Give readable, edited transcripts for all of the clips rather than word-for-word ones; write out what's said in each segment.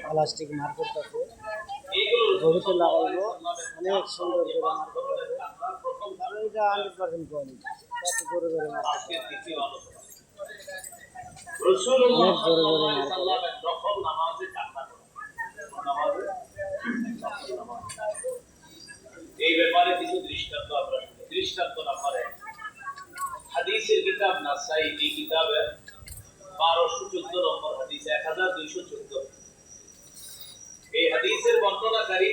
plastic market আছে গরুতে লাগাইবো অনেক সুন্দর করে মার্কেট আছে এটা 100% কোয়ালিটি কত জোরে জোরে মার্কেট অনেক জোরে জোরে এই ব্যাপারে কিছু দৃষ্টান্ত আমরা দৃষ্টান্ত নাম্বারে হাদিসের কিতাব নাসাই এই কিতাবে 1214 নম্বর হাদিস 1214 এই হাদিসের বর্ণনাকারী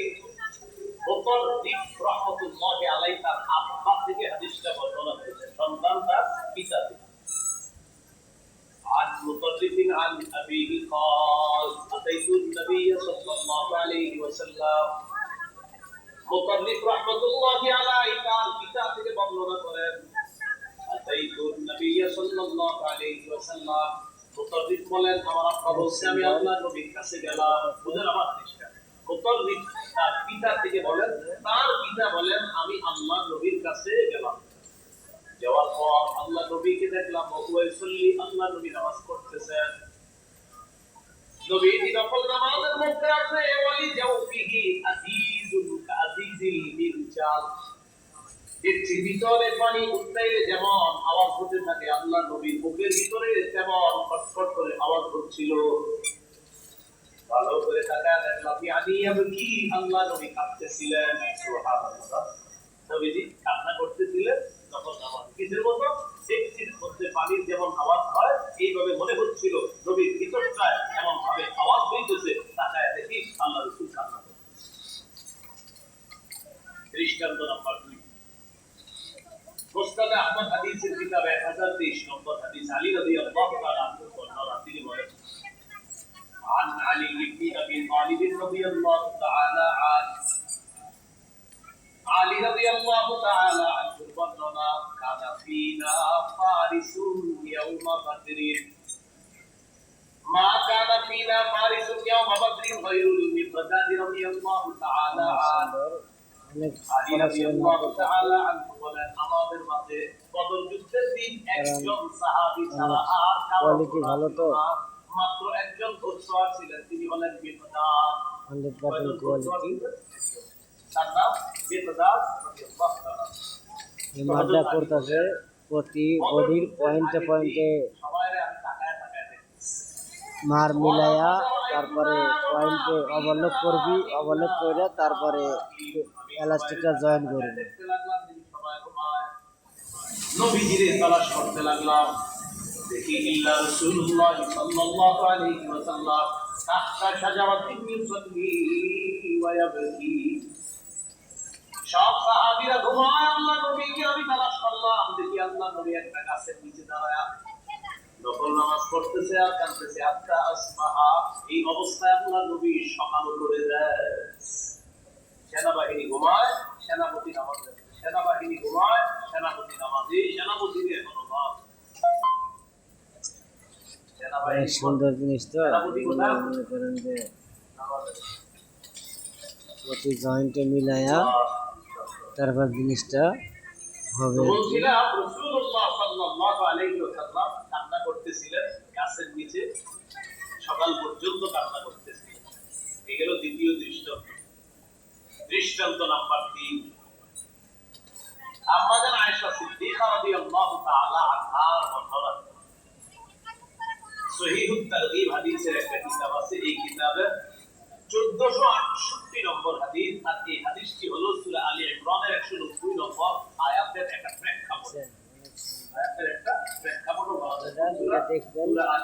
মুতাররিফ রাহমাতুল্লাহ আলাইহি তার আব্বা থেকে হাদিসটা বর্ণনা করেছেন সন্তান তার পিতা থেকে عن مطرف عن أبيه قال أتيت النبي صلى الله عليه وسلم مطرف رحمة الله عليه তার পিতা থেকে বর্ণনা করেন أتيت النبي صلى الله عليه وسلم মুতাররিফ বলেন আমার আব্বা বলছে আমি আল্লাহর নবীর কাছে গেলাম বুঝেন আমার হাদিসটা মুতাররিফ তার পিতা থেকে বলেন তার পিতা বলেন আমি আল্লাহর নবীর কাছে গেলাম যাওয়ার পর আল্লাহর নবীকে দেখলাম ওয়াইসল্লি আল্লাহর নবী নামাজ পড়তেছেন নবীজি নফল নামাজের মধ্যে আছে ওয়ালি জাওফিহি আজিজুল কাজিজিল মিরজাল এর ভিতরে পানি উঠলে যেমন আওয়াজ হতে থাকে আল্লাহর নবীর বুকের ভিতরে তেমন ফটফট করে আওয়াজ হচ্ছিল ভালো করে তাকায় দেখলাম কি আল্লাহ নবী কাঁদতেছিলেন সুবহানাল্লাহ নবীজি কান্না করতেছিলেন তখন নামাজ কিসের মতো ডেকচির মধ্যে পানির যেমন আওয়াজ হয় এইভাবে মনে হচ্ছিল নবীর ভিতরটায় এমন ভাবে আওয়াজ হইতেছে তাকায় দেখি আল্লাহ রাসূল কান্না করতেছেন দৃষ্টান্ত নাম্বার 2 মুসনাদ আহমদ হাদিসের কিতাব 1023 নম্বর হাদিস আলী রাদিয়াল্লাহু তাআলা আনহু বর্ণনা তিনি বলেন عن علي بن ابي طالب رضي الله تعالى عنه علي رضي الله تعالى عنه বর্ণনা كان فينا فارس يوم بدر ما كان فينا فارس يوم بدر غير المقداد رضي الله تعالى عنه আলী রাদিয়াল্লাহু তাআলা আনহু বলেন আমাদের মাঝে বদর যুদ্ধের দিন একজন সাহাবী ছাড়া আর কোয়ালিটি ভালো তো মাত্র একজন ঘোড়সওয়ার ছিলেন তিনি হলেন মিকদাদ 100% কোয়ালিটি তার নাম মিকদাদ রাদিয়াল্লাহু তাআলা এই মাদ্দা করতেছে প্রতি বডির পয়েন্টে পয়েন্টে সবাইরে আমি তাকায় মার মিলায়া তারপরে পয়েন্টে ওভারলোড করবি ওভারলোড করে তারপরে এলাস্টিকটা জয়েন করবি নবীজিরে তালাশ করতে লাগলাম দেখি ইল্লা রাসূলুল্লাহ সাল্লাল্লাহু আলাইহি ওয়াসাল্লাম তাহতা শাজারাতিন ইউসাল্লি ওয়া ইয়াবকি সব সাহাবীরা ঘুমায় আল্লাহ নবীকে আমি তালাশ করলাম দেখি আল্লাহ নবী একটা গাছের নিচে দাঁড়ায়া নফল নামাজ পড়তেছে আর কাঁদতেছে আত্তা আসমাহা এই অবস্থায় আল্লাহ নবী সকাল করে দেয় সেনাবাহিনী ঘুমায় সেনাপতি নামাজ সেনাবাহিনী ঘুমায় সেনাপতি নামাজে সেনাপতি এখনো অনেক সুন্দর জিনিস তো মনে করেন যে প্রতি জয়েন্টে মিলায়া তারপর জিনিসটা হবে রাসূলুল্লাহ সাল্লাল্লাহু আলাইহি ওয়াসাল্লাম কান্না করতেছিলেন গাছের নিচে সকাল পর্যন্ত কান্না করতেছিলেন এই গেল দ্বিতীয় দৃষ্টান্ত দৃষ্টান্ত নাম্বার 3 আম্মাজান আয়েশা সিদ্দিকা রাদিয়াল্লাহু তাআলা আনহার বর্ণনা সহিহুত তারগীব হাদিসের একটা কিতাব আছে এই কিতাবে 1468 নম্বর হাদিস আর এই হাদিসটি হলো সূরা আলী ইমরানের 190 নম্বর আয়াতের একটা প্রেক্ষাপট আয়াতের একটা প্রেক্ষাপট বলা যায় সূরা আলী